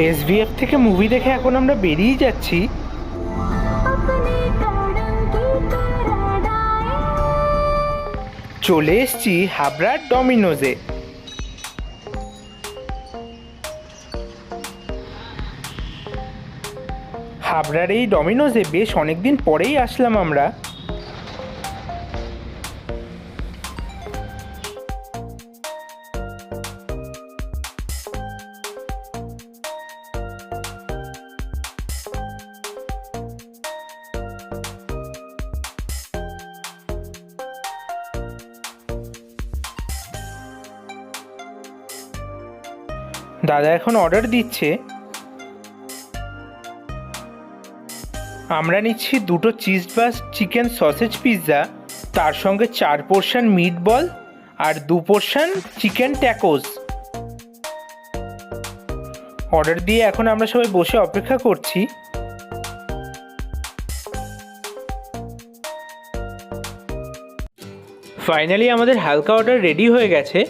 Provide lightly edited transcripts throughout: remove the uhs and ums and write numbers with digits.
SVF থেকে movie দেখে এখন আমরা বেরিয়ে যাচ্ছি চলে এসছি হাবড়ার ডমিনোজে। হাবড়ার এই ডমিনোজে বেশ অনেকদিন পরেই আসলাম আমরা। দাদা এখন অর্ডার দিচ্ছে। আমরা নিচ্ছি 2টো cheese burst chicken sausage pizza, তার সঙ্গে 4 পোর্শন মিট বল আর 2 পোর্শন চিকেন ট্যাকোস। অর্ডার দিয়ে এখন আমরা সবাই বসে অপেক্ষা করছি। ফাইনালি আমাদের হালকা অর্ডার রেডি হয়ে গেছে।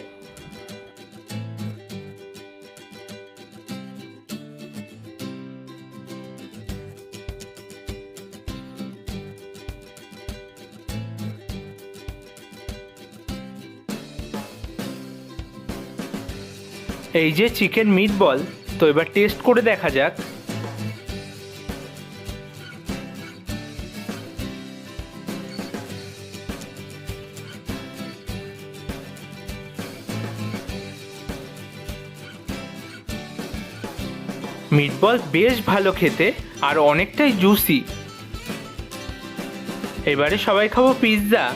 এই যে চিকেন মিট বল, তো এবার টেস্ট করে দেখা যাক। মিট বল বেশ ভালো খেতে আর অনেকটাই জুসি। এবারে সবাই খাবো পিৎজা।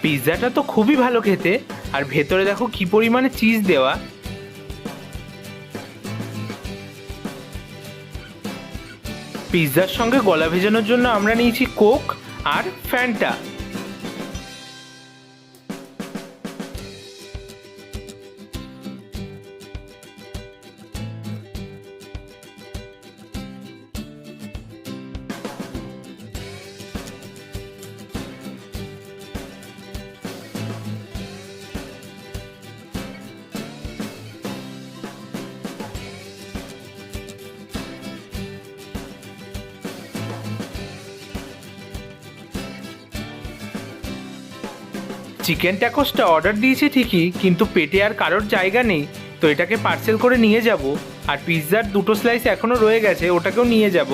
পিৎজাটা তো খুবই ভালো খেতে, আর ভেতরে দেখো কি পরিমাণে চিজ দেওয়া। পিৎজার সঙ্গে গলা ভেজানোর জন্য আমরা নিয়েছি কোক আর ফ্যান্টা। চিকেন ট্যাকোসটা অর্ডার দিয়েছি ঠিকই, কিন্তু পেটে আর কারোর জায়গা নেই, তো এটাকে পার্সেল করে নিয়ে যাব। আর পিৎজার 2টো স্লাইস এখনও রয়ে গেছে, ওটাকেও নিয়ে যাব।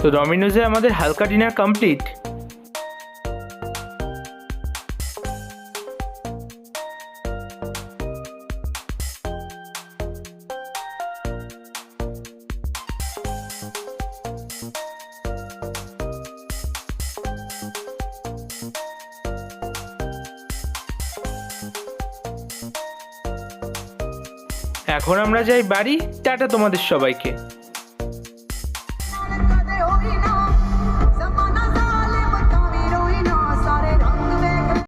তো ডমিনোজে আমাদের হালকা ডিনার কমপ্লিট। এখন আমরা যাই বাড়ি। টাটা তোমাদের সবাইকে।